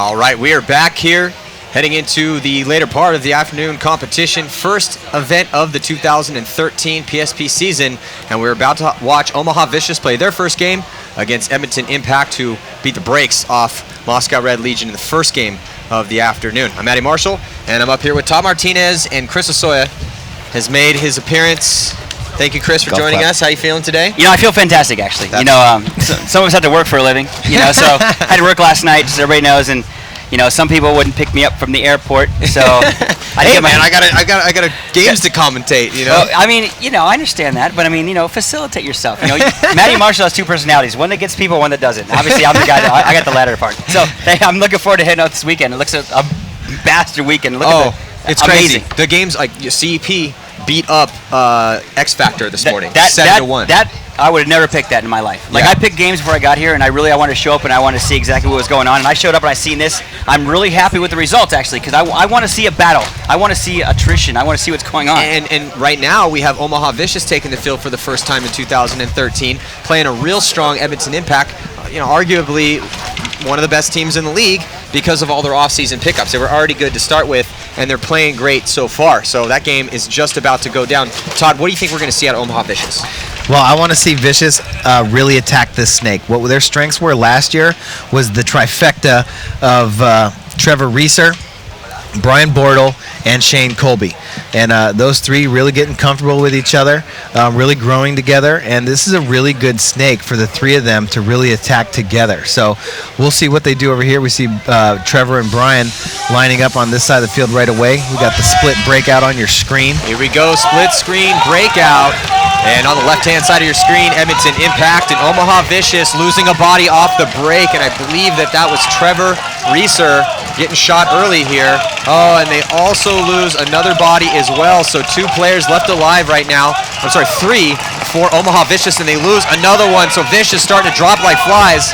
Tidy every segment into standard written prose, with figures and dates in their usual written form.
All right, we are back here heading into the later part of the afternoon competition. First event of the 2013 PSP season, and we're about to watch Omaha Vicious play their first game against Edmonton Impact, who beat the brakes off Moscow Red Legion in the first game of the afternoon. I'm Matty Marshall, and I'm up here with Todd Martinez, and Chris Osoya has made his appearance. Thank you, Chris, for joining us. How you feeling today? I feel fantastic, actually. Some of us have to work for a living, so I had to work last night, as everybody knows, and some people wouldn't pick me up from the airport, so I got games to commentate. Well, I understand that, but facilitate yourself. Matty Marshall has two personalities: one that gets people, one that doesn't. Obviously, I'm the guy I got the latter part. So I'm looking forward to heading out this weekend. It looks like a bastard weekend. It's amazing. Crazy. The games like CEP beat up X Factor this morning, 7-1. That I would have never picked that in my life. I picked games before I got here, and I wanted to show up and I wanted to see exactly what was going on. And I showed up and I seen this. I'm really happy with the results, actually, because I want to see a battle. I want to see attrition. I want to see what's going on. And right now we have Omaha Vicious taking the field for the first time in 2013, playing a real strong Edmonton Impact. Arguably one of the best teams in the league because of all their off-season pickups. They were already good to start with, and they're playing great so far. So that game is just about to go down. Todd, what do you think we're going to see out of Omaha Vicious? Well, I want to see Vicious really attack this snake. What their strengths were last year was the trifecta of Trevor Reeser, Brian Bortle, and Shane Colby. And those three really getting comfortable with each other, really growing together. And this is a really good snake for the three of them to really attack together. So we'll see what they do over here. We see Trevor and Brian lining up on this side of the field right away. We got the split breakout on your screen. Here we go, split screen breakout. And on the left-hand side of your screen, Edmonton Impact and Omaha Vicious losing a body off the break. And I believe that was Trevor Reeser getting shot early here. Oh, and they also lose another body as well. So two players left alive right now. I'm sorry, three for Omaha Vicious, and they lose another one. So Vicious starting to drop like flies.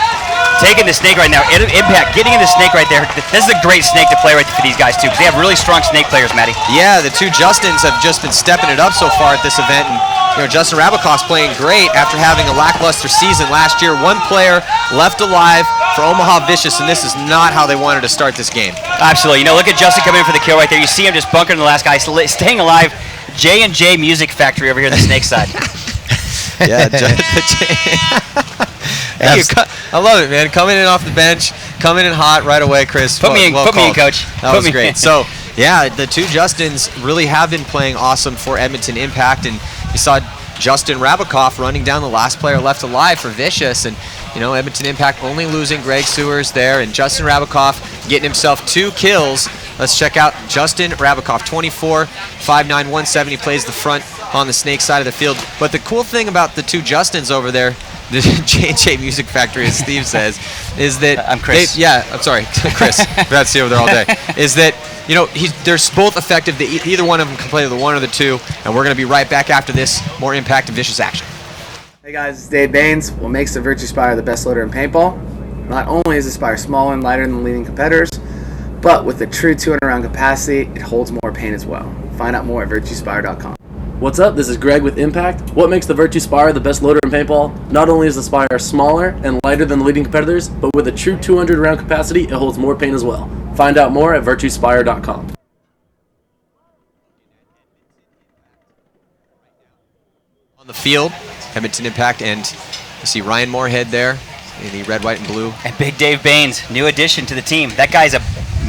Taking the snake right now. Impact, getting in the snake right there. This is a great snake to play right for these guys, too, because they have really strong snake players, Matty. Yeah, the two Justins have just been stepping it up so far at this event. And Justin Rabakoff's playing great after having a lackluster season last year. One player left alive for Omaha Vicious, and this is not how they wanted to start this game. Absolutely. Look at Justin coming in for the kill right there. You see him just bunkering the last guy, staying alive. J&J Music Factory over here on the snake side. Yeah, I love it, man. Coming in off the bench, coming in hot right away, Chris. Put me in, coach. That was great. So, yeah, the two Justins really have been playing awesome for Edmonton Impact, and you saw Justin Rabakoff running down the last player left alive for Vicious, and Edmonton Impact only losing Greg Sewers there, and Justin Rabakoff getting himself 2 kills. Let's check out Justin Rabakoff, 24, 5'9", 170, plays the front on the snake side of the field. But the cool thing about the two Justins over there, the J&J Music Factory, as Steve says, is that I'm Chris. I'm sorry, Chris. We've had to see over there all day. Is that they're both effective. Either one of them can play the one or the two, and we're going to be right back after this. More Impact and Vicious action. Hey guys, it's Dave Baines. What makes the Virtue Spire the best loader in paintball? Not only is the Spire smaller and lighter than the leading competitors, but with a true 200 round capacity, it holds more paint as well. Find out more at virtuespire.com. What's up? This is Greg with Impact. What makes the Virtue Spire the best loader in paintball? Not only is the Spire smaller and lighter than the leading competitors, but with a true 200 round capacity, it holds more paint as well. Find out more at virtuespire.com. On the field, Edmonton Impact, and you see Ryan Moorhead there in the red, white, and blue. And Big Dave Baines, new addition to the team. That guy's a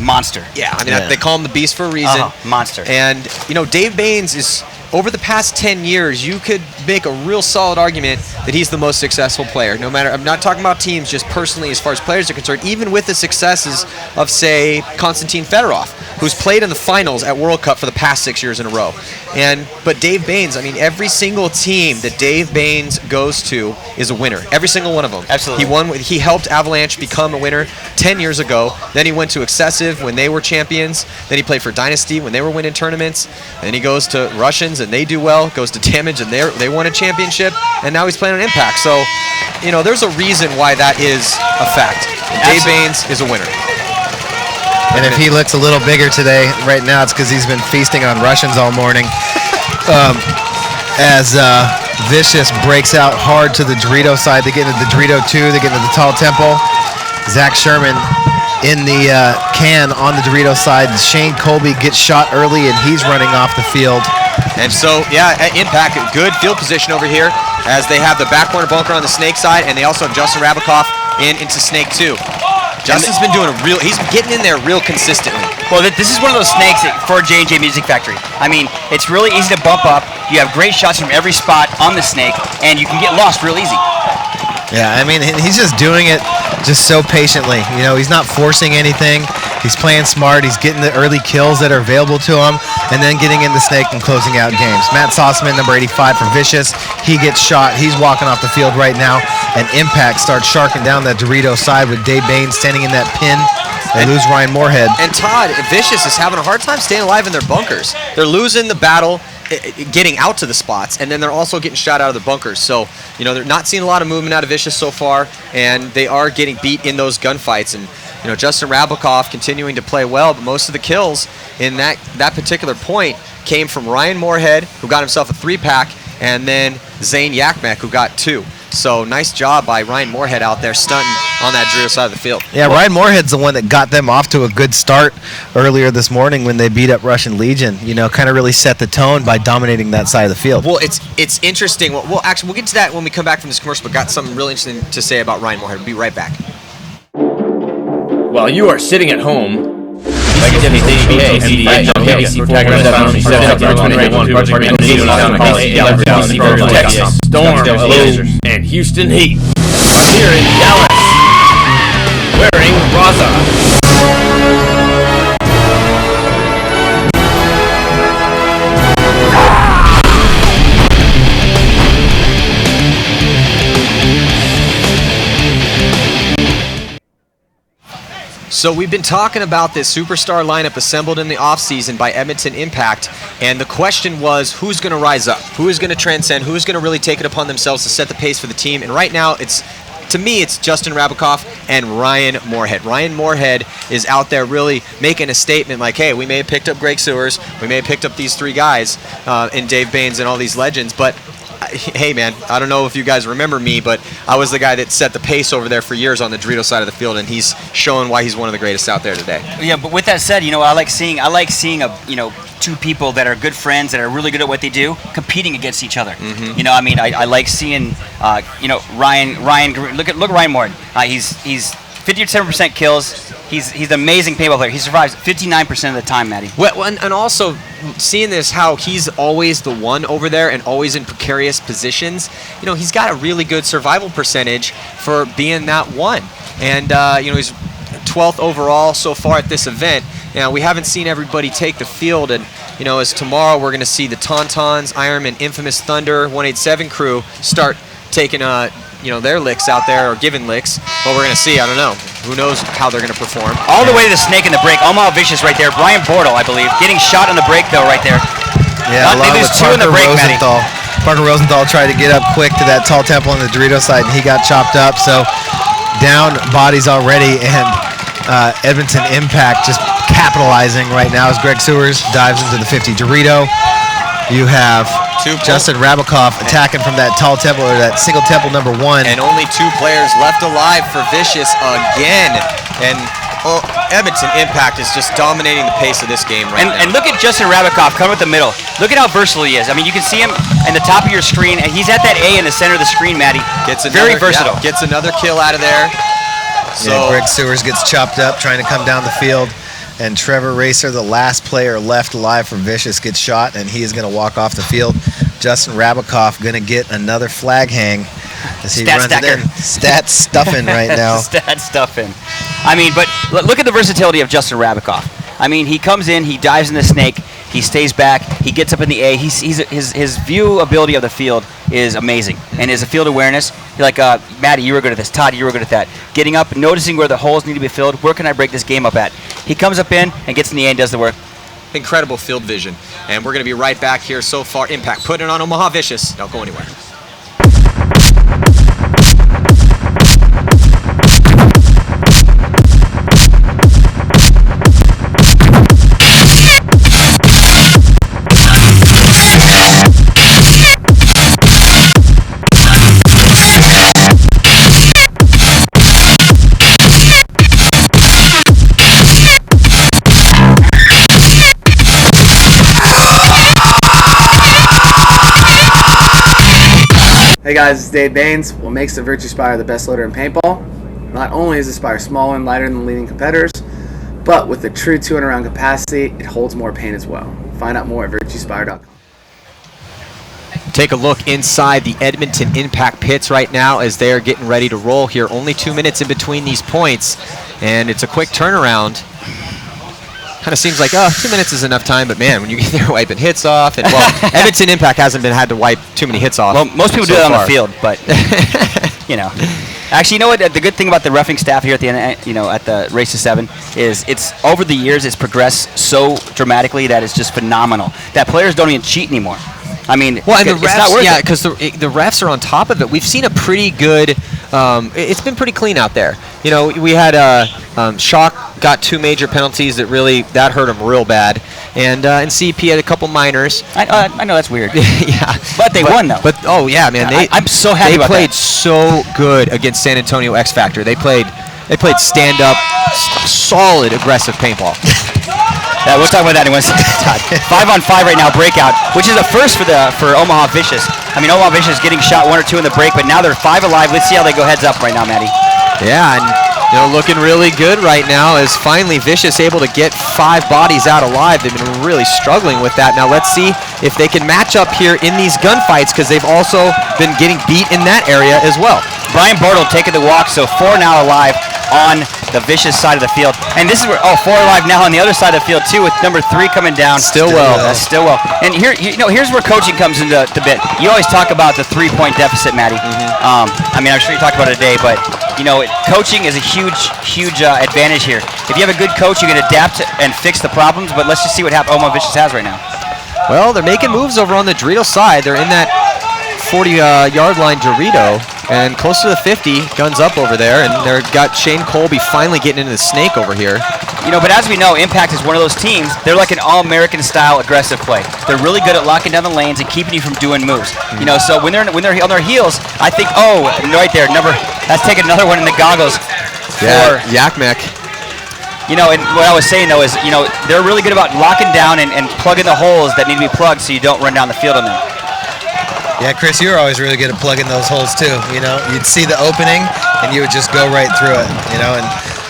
monster. Yeah, they call him the Beast for a reason. Monster. And, Dave Baines is, over the past 10 years, you could make a real solid argument that he's the most successful player. No matter, I'm not talking about teams, just personally as far as players are concerned, even with the successes of, say, Konstantin Fedorov, who's played in the finals at World Cup for the past 6 years in a row. But Dave Baines, every single team that Dave Baines goes to is a winner. Every single one of them. Absolutely. He helped Avalanche become a winner 10 years ago. Then he went to Excessive when they were champions. Then he played for Dynasty when they were winning tournaments. Then he goes to Russians and they do well. Goes to Damage and they won a championship. And now he's playing on Impact. So, there's a reason why that is a fact. Dave Baines is a winner. And if he looks a little bigger today, right now, it's because he's been feasting on Russians all morning. As Vicious breaks out hard to the Dorito side, they get into the Dorito 2, they get into the Tall Temple. Zach Sherman in the can on the Dorito side. Shane Colby gets shot early, and he's running off the field. And so, yeah, at Impact, a good field position over here as they have the back corner bunker on the Snake side, and they also have Justin Rabakoff into Snake 2. Justin's been doing he's getting in there real consistently. Well, this is one of those snakes for J&J Music Factory. I mean, it's really easy to bump up. You have great shots from every spot on the snake, and you can get lost real easy. Yeah, I mean, he's just doing it just so patiently. You know, he's not forcing anything. He's playing smart. He's getting the early kills that are available to him, and then getting in the snake and closing out games. Matt Sossman, number 85 for Vicious. He gets shot. He's walking off the field right now, and Impact starts sharking down that Dorito side with Dave Baines standing in that pin. They lose Ryan Moorhead. And Todd, Vicious is having a hard time staying alive in their bunkers. They're losing the battle getting out to the spots, and then they're also getting shot out of the bunkers. So, you know, they're not seeing a lot of movement out of Vicious so far, and they are getting beat in those gunfights. And, you know, Justin Rabakoff continuing to play well, but most of the kills in that particular point came from Ryan Moorhead, who got himself a 3-pack, and then Zane Yakmek, who got 2. So nice job by Ryan Moorhead out there stunting on that Dorito side of the field. Yeah, Ryan Moorhead's the one that got them off to a good start earlier this morning when they beat up Russian Legion. You know, kind of really set the tone by dominating that side of the field. Well, it's interesting. We'll get to that when we come back from this commercial, but got something really interesting to say about Ryan Moorhead. We'll be right back. While you are sitting at home, Texas, Storm, Bloom, and Houston Heat are here in Dallas, wearing Raza. So we've been talking about this superstar lineup assembled in the offseason by Edmonton Impact, and the question was, who's going to rise up? Who is going to transcend? Who is going to really take it upon themselves to set the pace for the team? And right now, to me, it's Justin Rabakoff and Ryan Moorhead. Ryan Moorhead is out there really making a statement like, hey, we may have picked up Greg Sewers, we may have picked up these 3 guys, and Dave Baines and all these legends, but hey, man, I don't know if you guys remember me, but I was the guy that set the pace over there for years on the Dorito side of the field, and he's showing why he's one of the greatest out there today. Yeah, but with that said, you know, I like seeing a 2 people that are good friends that are really good at what they do competing against each other. Mm-hmm. You know, I mean, I like seeing Ryan. Look at Ryan Moore. He's 57% kills. He's an amazing paintball player. He survives 59% of the time, Matty. Well, and also seeing this, how he's always the one over there and always in precarious positions. You know, he's got a really good survival percentage for being that one. And, you know, he's 12th overall so far at this event. Now, we haven't seen everybody take the field, and, you know, as tomorrow we're going to see the Tauntauns, Ironman, Infamous Thunder, 187 crew start taking their licks out there, or giving licks. But we're going to see. I don't know. Who knows how they're going to perform. All the way to the snake in the break. Omaha Vicious right there. Brian Bortle, I believe, getting shot on the break, though, right there. Yeah, they lose 2 in the break, Matty. Parker Rosenthal tried to get up quick to that tall temple on the Dorito side, and he got chopped up. So down bodies already, and Edmonton Impact just capitalizing right now as Greg Sewers dives into the 50 Dorito. You have Justin Rabakoff attacking from that tall temple, or that single temple number 1. And only 2 players left alive for Vicious again. And Edmonton Impact is just dominating the pace of this game right now. And look at Justin Rabakoff coming with the middle. Look at how versatile he is. I mean, you can see him in the top of your screen, and he's at that A in the center of the screen, Matty. Very versatile. Yeah, gets another kill out of there. So Greg Sewers gets chopped up trying to come down the field. And Trevor Racer, the last player left alive for Vicious, gets shot, and he is going to walk off the field. Justin Rabakoff going to get another flag hang as he runs it in. Stat stuffing right now. Stat stuffing. I mean, but look at the versatility of Justin Rabakoff. I mean, he comes in, he dives in the snake, he stays back, he gets up in the A. His view ability of the field is amazing, and his field awareness. Like Matty, you were good at this. Todd, you were good at that. Getting up, noticing where the holes need to be filled. Where can I break this game up at? He comes up in and gets in the A and does the work. Incredible field vision, and we're going to be right back here. So far, Impact putting it on Omaha Vicious. Don't go anywhere. Hey guys, it's Dave Baines. What makes the Virtue Spire the best loader in paintball? Not only is the Spire smaller and lighter than the leading competitors, but with a true 200 round capacity, it holds more paint as well. Find out more at virtuespire.com. Take a look inside the Edmonton Impact pits right now as they're getting ready to roll here. Only 2 minutes in between these points, and it's a quick turnaround. Kind of seems like, 2 minutes is enough time, but man, when you get there wiping hits off, and well, Edmonton Impact hasn't had to wipe too many hits off. Well, most people do that on the field, but you know. Actually, you know what? The good thing about the roughing staff here at the end, at the Race to 7 is it's over the years it's progressed so dramatically that it's just phenomenal. That players don't even cheat anymore. I mean, well, and the it's not worth refs, it. because the refs are on top of it. We've seen a pretty good. It's been pretty clean out there. You know, we had Shock got 2 major penalties that hurt him real bad, and CP had a couple minors. I know that's weird. Yeah, but they won though. But oh yeah, man, I'm so happy about that. They played so good against San Antonio X Factor. They played stand up, solid, aggressive paintball. We'll talk about that in 1 second. 5-on-5 right now, breakout, which is a first for Omaha Vicious. I mean, Omaha Vicious getting shot 1 or 2 in the break, but now they're 5 alive. Let's see how they go heads up right now, Maddie. Yeah, and looking really good right now as finally Vicious able to get 5 bodies out alive. They've been really struggling with that. Now let's see if they can match up here in these gunfights, because they've also been getting beat in that area as well. Brian Bortle taking the walk, so 4 now alive on the Vicious side of the field. And this is where 4 alive now on the other side of the field too, with number 3 coming down. Still well. And here's where coaching comes into the bit. You always talk about the 3-point deficit, Maddie. I mean, I'm sure you talked about it today, but coaching is a huge advantage here. If you have a good coach, you can adapt and fix the problems. But let's just see what Omaha Vicious has right now. Well, they're making moves over on the Dorito side. They're in that 40-yard line Dorito, and close to the 50, guns up over there, and they've got Shane Colby finally getting into the snake over here. But as we know, Impact is one of those teams. They're like an all-American style aggressive play. They're really good at locking down the lanes and keeping you from doing moves. So when they're on their heels, I think, right there, that's taking another one in the goggles. Yeah, Yakmek. And what I was saying though is, they're really good about locking down and plugging the holes that need to be plugged so you don't run down the field on them. Yeah, Chris, you were always really good at plugging those holes too. You'd see the opening and you would just go right through it.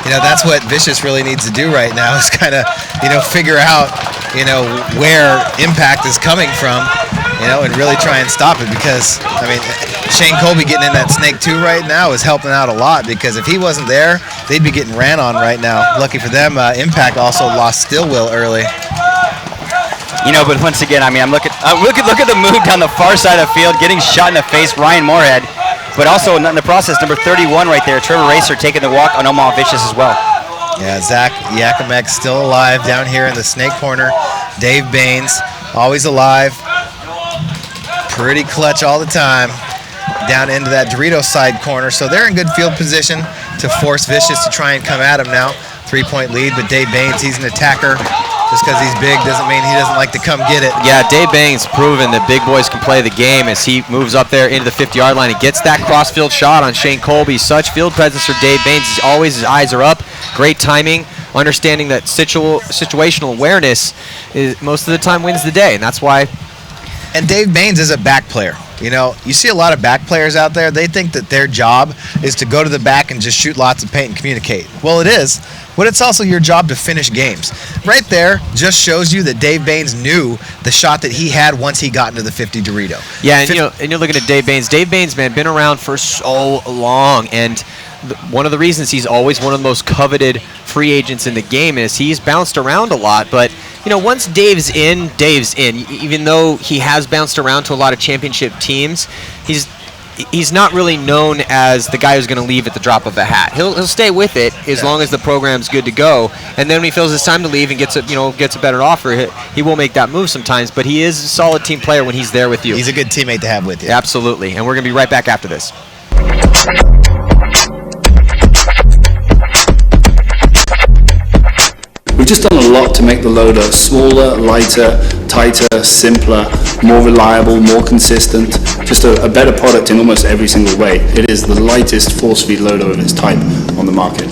And that's what Vicious really needs to do right now is kind of, figure out, where Impact is coming from, and really try and stop it, because I mean, Shane Colby getting in that snake 2 right now is helping out a lot, because if he wasn't there, they'd be getting ran on right now. Lucky for them, Impact also lost Stillwell early. But once again, I mean, look at the move down the far side of the field, getting shot in the face, Ryan Moorhead. But also in the process, number 31 right there, Trevor Racer taking the walk on Omaha Vicious as well. Yeah, Zach Yakimek still alive down here in the snake corner. Dave Baines, always alive. Pretty clutch all the time. Down into that Dorito side corner. So they're in good field position to force Vicious to try and come at him now. 3-point lead, but Dave Baines, he's an attacker. Just because he's big doesn't mean he doesn't like to come get it. Yeah, Dave Baines proven that big boys can play the game as he moves up there into the 50-yard line and gets that cross-field shot on Shane Colby. Such field presence for Dave Baines. His eyes are up. Great timing. Understanding that situational awareness is most of the time wins the day, and that's why. And Dave Baines is a back player. You see a lot of back players out there. They think that their job is to go to the back and just shoot lots of paint and communicate. Well, it is, but it's also your job to finish games. Right there just shows you that Dave Baines knew the shot that he had once he got into the 50 Dorito. Yeah, and you're looking at Dave Baines. Dave Baines, man, been around for so long, and one of the reasons he's always one of the most coveted free agents in the game is he's bounced around a lot, but once Dave's in. Even though he has bounced around to a lot of championship teams, he's not really known as the guy who's going to leave at the drop of a hat. He'll stay with it as long as the program's good to go, and then when he feels it's time to leave and gets a better offer, he will make that move sometimes. But he is a solid team player when he's there with you. He's a good teammate to have with you. Absolutely, and we're going to be right back after this. We've just done a lot to make the loader smaller, lighter, tighter, simpler, more reliable, more consistent, just a better product in almost every single way. It is the lightest force feed loader of its type on the market.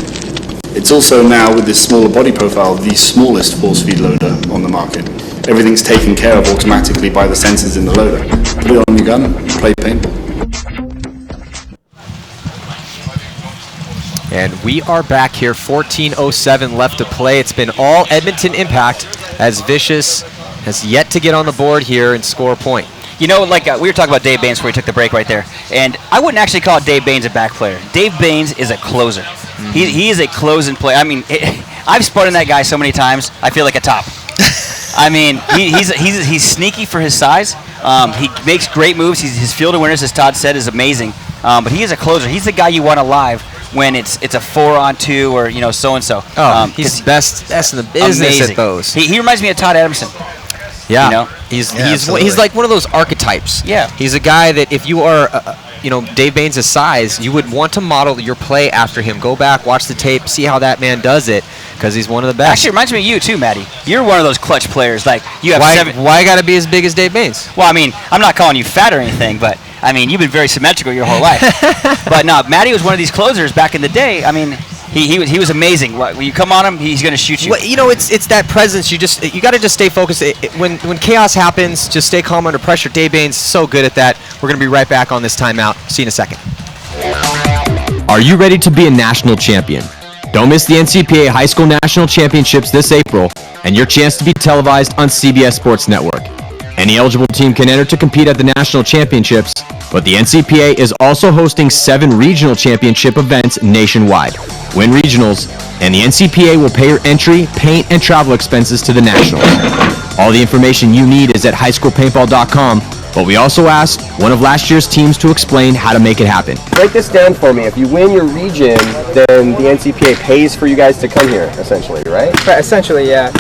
It's also now, with this smaller body profile, the smallest force feed loader on the market. Everything's taken care of automatically by the sensors in the loader. Put it on your gun, play paintball. And we are back here, 14:07 left to play. It's been all Edmonton Impact as Vicious has yet to get on the board here and score a point. You know, like we were talking about Dave Baines before we took the break right there, and I wouldn't actually call Dave Baines a back player. Dave Baines is a closer. He is a closing player. I mean, I've spun in that guy so many times, I feel like a top. I mean, he's sneaky for his size. He makes great moves. His field awareness, as Todd said, is amazing. But he is a closer. He's the guy you want alive when it's a 4-on-2 or so-and-so. He's best in the business amazing. at those. He reminds me of Todd Adamson. Yeah, You know? he's like one of those archetypes. Yeah. He's a guy that if you are, Dave Baines' size, you would want to model your play after him. Go back, watch the tape, see how that man does it, because he's one of the best. Actually, it reminds me of you too, Matty. You're one of those clutch players. Like you have Why got to be as big as Dave Baines? Well, I mean, I'm not calling you fat or anything, but I mean, you've been very symmetrical your whole life. But no, Matty was one of these closers back in the day. I mean, he was amazing. When you come on him, he's going to shoot you. Well, it's that presence. You got to just stay focused. When chaos happens, just stay calm under pressure. Dave Baines is so good at that. We're going to be right back on this timeout. See you in a second. Are you ready to be a national champion? Don't miss the NCPA High School National Championships this April and your chance to be televised on CBS Sports Network. Any eligible team can enter to compete at the national championships, but the NCPA is also hosting 7 regional championship events nationwide. Win regionals, and the NCPA will pay your entry, paint, and travel expenses to the nationals. All the information you need is at highschoolpaintball.com, but we also asked one of last year's teams to explain how to make it happen. Break this down for me. If you win your region, then the NCPA pays for you guys to come here, essentially, right? Right, essentially, yeah.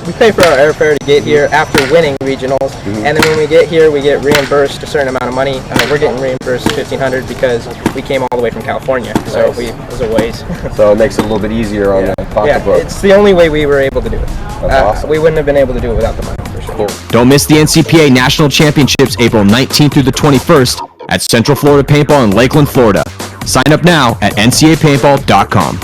We pay for our airfare to get here after winning regionals, and then when we get here, we get reimbursed a certain amount of money. We're getting reimbursed $1,500 because we came all the way from California, so it was a waste. So it makes it a little bit easier on the pocketbook. It's the only way we were able to do it. That's awesome. We wouldn't have been able to do it without the money, for sure. Cool. Don't miss the NCPA National Championships April 19th through the 21st at Central Florida Paintball in Lakeland, Florida. Sign up now at ncapaintball.com.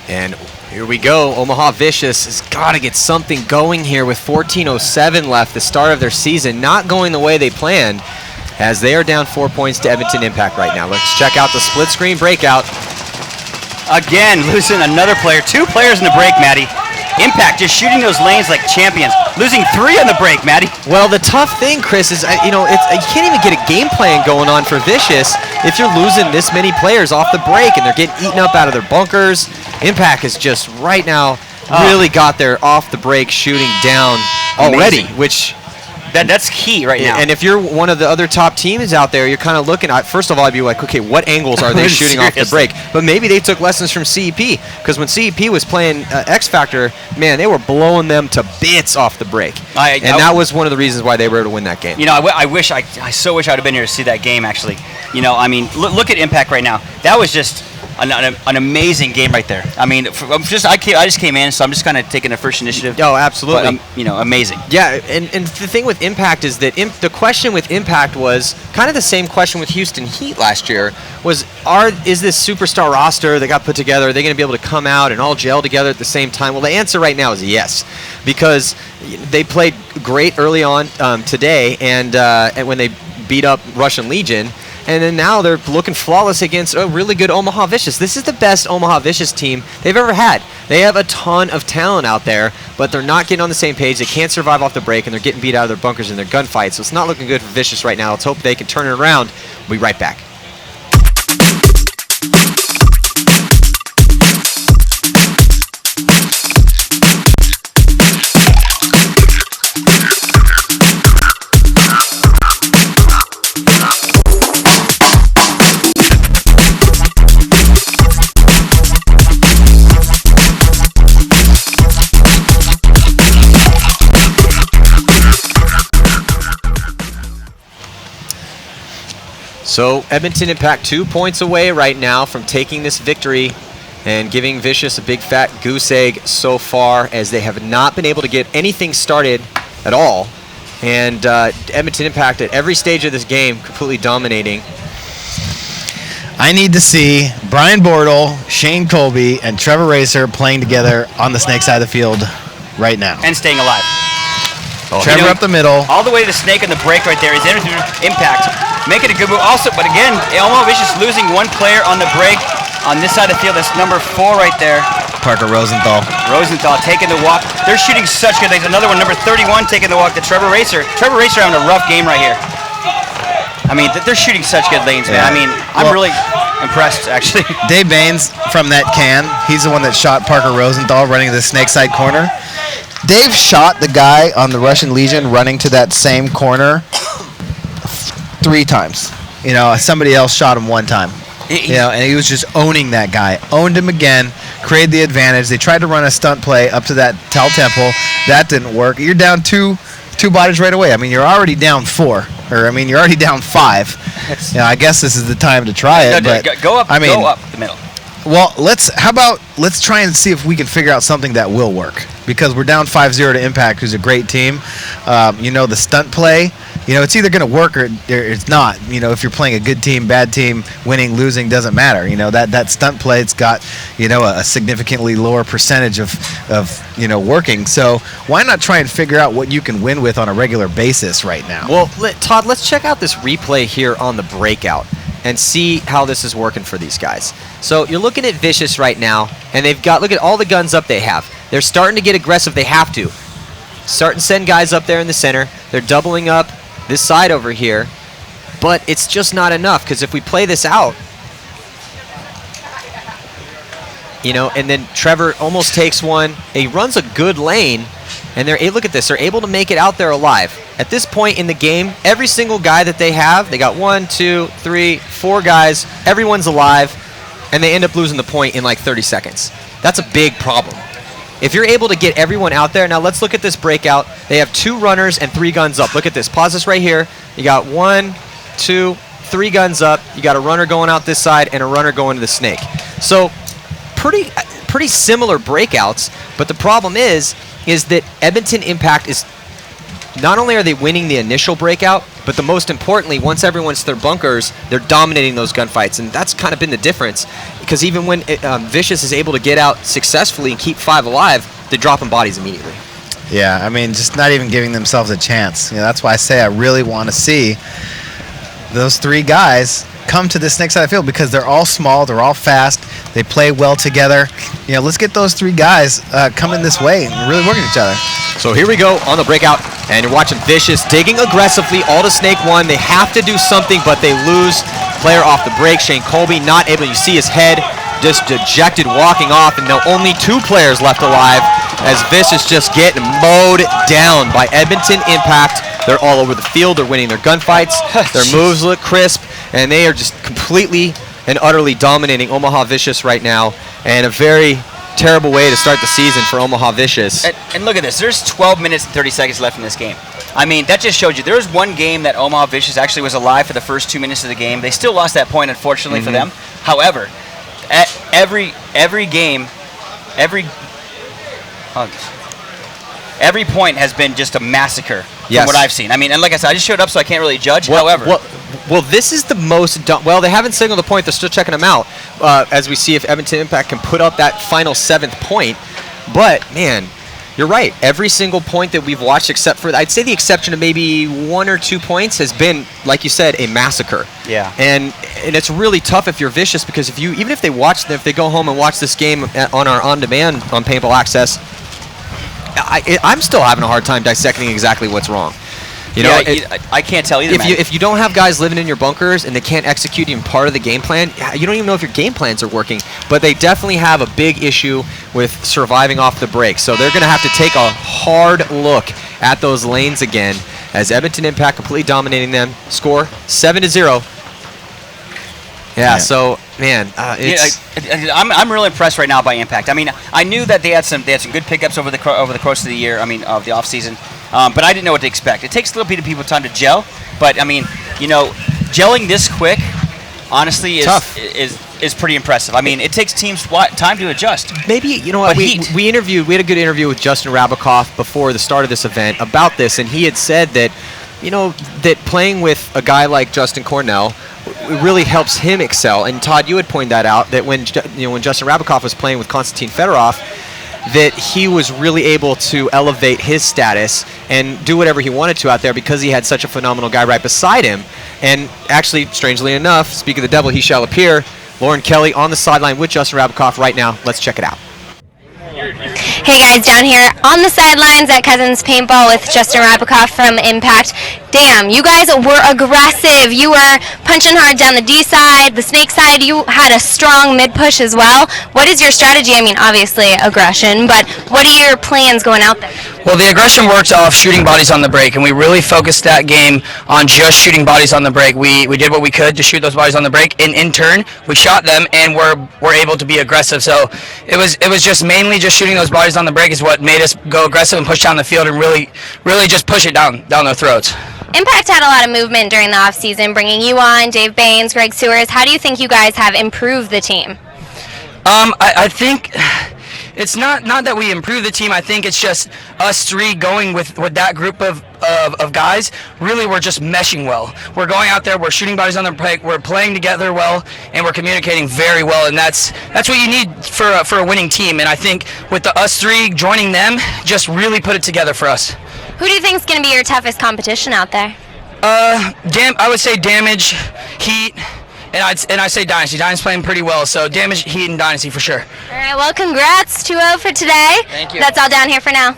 And here we go. Omaha Vicious has got to get something going here with 14:07 left, the start of their season. Not going the way they planned, as they are down 4 points to Edmonton Impact right now. Let's check out the split screen breakout. Again, losing another player. 2 players in the break, Matty. Impact just shooting those lanes like champions. Losing 3 on the break, Matty. Well, the tough thing, Chris, is you can't even get a game plan going on for Vicious if you're losing this many players off the break and they're getting eaten up out of their bunkers. Impact is just right now really got their off the break shooting down already, Amazing. which that's key right now. And if you're one of the other top teams out there, you're kind of looking at, first of all, I'd be like, okay, what angles are they shooting off the break? But maybe they took lessons from CEP, because when CEP was playing X Factor, man, they were blowing them to bits off the break. That was one of the reasons why they were able to win that game. You know, I so wish I would have been here to see that game, actually. You know, I mean, look at Impact right now. That was just an amazing game right there. I mean, I just came in, so I'm just kind of taking the first initiative. Oh, absolutely. But, amazing. Yeah, and the thing with Impact is that the question with Impact was kind of the same question with Houston Heat last year. Is this superstar roster that got put together, are they going to be able to come out and all gel together at the same time? Well, the answer right now is yes, because they played great early on today, and when they beat up Russian Legion. And then now they're looking flawless against a really good Omaha Vicious. This is the best Omaha Vicious team they've ever had. They have a ton of talent out there, but they're not getting on the same page. They can't survive off the break, and they're getting beat out of their bunkers in their gunfights. So it's not looking good for Vicious right now. Let's hope they can turn it around. We'll be right back. So Edmonton Impact 2 points away right now from taking this victory and giving Vicious a big fat goose egg so far, as they have not been able to get anything started at all. And Edmonton Impact at every stage of this game completely dominating. I need to see Brian Bortle, Shane Colby, and Trevor Racer playing together on the snake side of the field right now. And staying alive. Trevor up the middle. All the way to the snake and the break right there. He's entering through Impact. Making a good move. Also, but again, Omaha Vicious losing one player on the break on this side of the field. That's number 4 right there. Parker Rosenthal. Rosenthal taking the walk. They're shooting such good things. Another one, number 31, taking the walk to Trevor Racer. Trevor Racer having a rough game right here. I mean, they're shooting such good lanes, man. Yeah. I mean, I'm really impressed, actually. Dave Baines from that can. He's the one that shot Parker Rosenthal running the snake side corner. Dave shot the guy on the Russian Legion running to that same corner 3 times. Somebody else shot him 1 time. And he was just owning that guy. Owned him again, created the advantage. They tried to run a stunt play up to that Tal Temple. That didn't work. You're down two bodies right away. I mean, you're already down 4. You're already down 5. I guess this is the time to try it. Go up the middle. Well, let's try and see if we can figure out something that will work, because we're down 5-0 to Impact, who's a great team. The stunt play, it's either going to work or it's not. If you're playing a good team, bad team, winning, losing, doesn't matter. That stunt play, it's got, a significantly lower percentage of working. So why not try and figure out what you can win with on a regular basis right now? Well, Todd, let's check out this replay here on the breakout and see how this is working for these guys. So you're looking at Vicious right now, and look at all the guns up they have. They're starting to get aggressive. They have to. Start and send guys up there in the center. They're doubling up this side over here, but it's just not enough, because if we play this out, and then Trevor almost takes one. He runs a good lane, and look at this. They're able to make it out there alive. At this point in the game, every single guy that they have, they got 1, 2, 3, 4 guys. Everyone's alive, and they end up losing the point in like 30 seconds. That's a big problem. If you're able to get everyone out there, now let's look at this breakout. They have 2 runners and 3 guns up. Look at this. Pause this right here. You got 1, 2, 3 guns up. You got a runner going out this side and a runner going to the snake. So pretty similar breakouts, but the problem is that Edmonton Impact is, not only are they winning the initial breakout, but the most importantly, once everyone's to their bunkers, they're dominating those gunfights, and that's kind of been the difference. Because even when Vicious is able to get out successfully and keep 5 alive, they're dropping bodies immediately. Yeah, just not even giving themselves a chance. That's why I say I really want to see those 3 guys come to the snake side of the field, because they're all small, they're all fast, they play well together. Let's get those 3 guys coming this way and really working each other. So here we go on the breakout, and you're watching Vicious digging aggressively all to snake 1. They have to do something, but they lose player off the break. Shane Colby not able. You see his head just dejected, walking off, and now only 2 players left alive as Vicious just getting mowed down by Edmonton Impact. They're all over the field. They're winning their gunfights. Their moves look crisp, and they are just completely and utterly dominating Omaha Vicious right now, and a very terrible way to start the season for Omaha Vicious. And look at this. There's 12 minutes and 30 seconds left in this game. That just showed you. There was one game that Omaha Vicious actually was alive for the first 2 minutes of the game. They still lost that point, unfortunately, for them. However, every game, every point has been just a massacre from what I've seen. And like I said, I just showed up, so I can't really judge. However, this is the most. They haven't signaled the point. They're still checking them out as we see if Edmonton Impact can put up that final 7th point. But man, you're right. Every single point that we've watched, except for, I'd say the exception of maybe 1 or 2 points, has been, like you said, a massacre. Yeah. And it's really tough if you're Vicious, because even if they go home and watch this game on our on-demand on Paintball Access, I'm still having a hard time dissecting exactly what's wrong. I can't tell either. If you don't have guys living in your bunkers and they can't execute even part of the game plan, you don't even know if your game plans are working. But they definitely have a big issue with surviving off the break. So they're going to have to take a hard look at those lanes again, as Edmonton Impact completely dominating them. Score 7-0. Yeah. So man, I'm really impressed right now by Impact. I knew that they had some good pickups over the course of the year. Of the off season. But I didn't know what to expect. It takes a little bit of people time to gel, but gelling this quick, honestly, is pretty impressive. It takes teams time to adjust. Maybe we had a good interview with Justin Rabakoff before the start of this event about this, and he had said that that playing with a guy like Justin Cornell really helps him excel. And Todd, you had pointed that out, that when Justin Rabakoff was playing with Konstantin Fedorov, that he was really able to elevate his status and do whatever he wanted to out there because he had such a phenomenal guy right beside him. And actually, strangely enough, speak of the devil, he shall appear. Lauren Kelly on the sideline with Justin Rabakoff right now. Let's check it out. Hey guys, down here on the sidelines at Cousins Paintball with Justin Rabakoff from Impact. Damn, you guys were aggressive. You were punching hard down the D side, the snake side. You had a strong mid push as well. What is your strategy? I mean, obviously aggression, but what are your plans going out there? Well, the aggression worked off shooting bodies on the break, and we really focused that game on just shooting bodies on the break. We did what we could to shoot those bodies on the break, and in turn, we shot them, and we're able to be aggressive. So it was just mainly just shooting those bodies on the break is what made us go aggressive and push down the field and really just push it down their throats. Impact had a lot of movement during the offseason, bringing you on, Dave Baines, Greg Sewers. How do you think you guys have improved the team? I think it's not that we improved the team. I think it's just us three going with that group of guys. Really, we're just meshing well. We're going out there, we're shooting bodies on the break, we're playing together well, and we're communicating very well. And that's what you need for a winning team. And I think with us three joining them, just really put it together for us. Who do you think is going to be your toughest competition out there? I would say Damage, Heat, and I say Dynasty. Dynasty's playing pretty well, so Damage, Heat, and Dynasty for sure. All right, well, congrats, 2-0 for today. Thank you. That's all down here for now.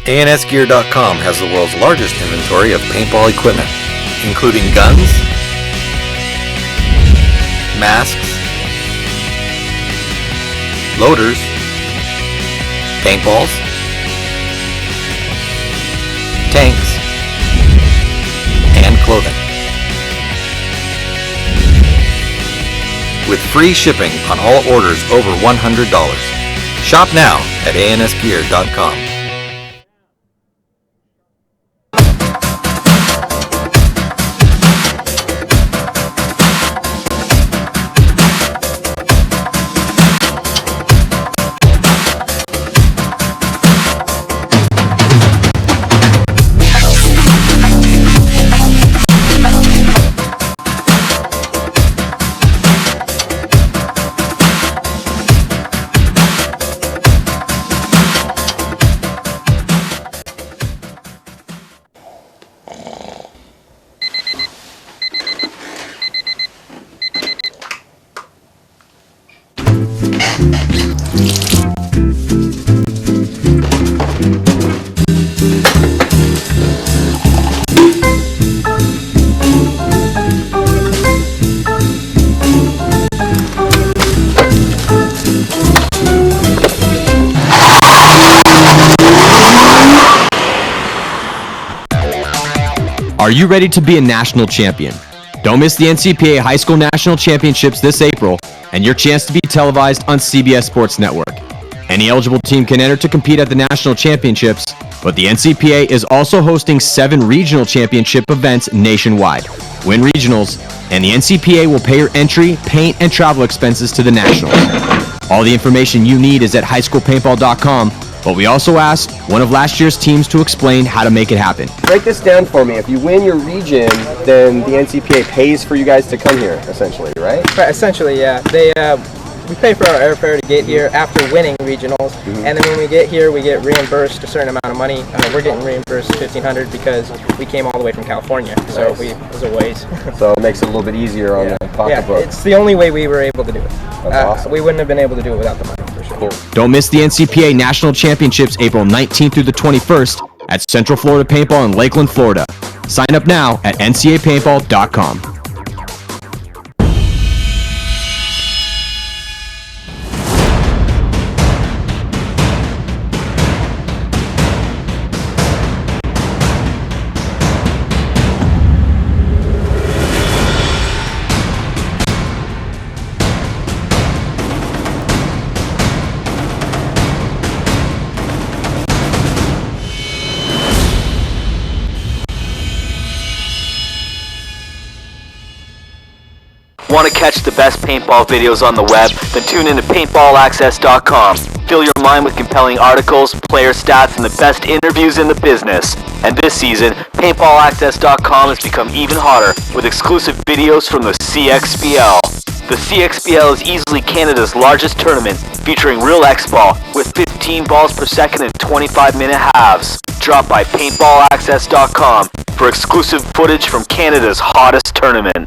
ANSgear.com has the world's largest inventory of paintball equipment, including guns, masks, loaders, paintballs, tanks, and clothing. With free shipping on all orders over $100. Shop now at ANSgear.com. Are you ready to be a national champion? Don't miss the NCPA High School National Championships this April and your chance to be televised on CBS Sports Network. Any eligible team can enter to compete at the national championships, but the NCPA is also hosting 7 regional championship events nationwide. Win regionals, and the NCPA will pay your entry, paint, and travel expenses to the nationals. All the information you need is at highschoolpaintball.com, but we also asked one of last year's teams to explain how to make it happen. Break this down for me. If you win your region, then the NCPA pays for you guys to come here, essentially, right? Right, essentially, yeah. We pay for our airfare to get here after winning regionals, and then when we get here, we get reimbursed a certain amount of money. We're getting reimbursed $1,500 because we came all the way from California, so it was a ways. So it makes it a little bit easier on the pocketbook. Yeah, it's the only way we were able to do it. That's awesome. We wouldn't have been able to do it without the money, for sure. Cool. Don't miss the NCPA National Championships April 19th through the 21st at Central Florida Paintball in Lakeland, Florida. Sign up now at ncapaintball.com. Want to catch the best paintball videos on the web? Then tune in to paintballaccess.com. Fill your mind with compelling articles, player stats, and the best interviews in the business. And this season, paintballaccess.com has become even hotter with exclusive videos from the CXPL. The CXPL is easily Canada's largest tournament, featuring real X-ball with 15 balls per second and 25-minute halves. Drop by paintballaccess.com for exclusive footage from Canada's hottest tournament.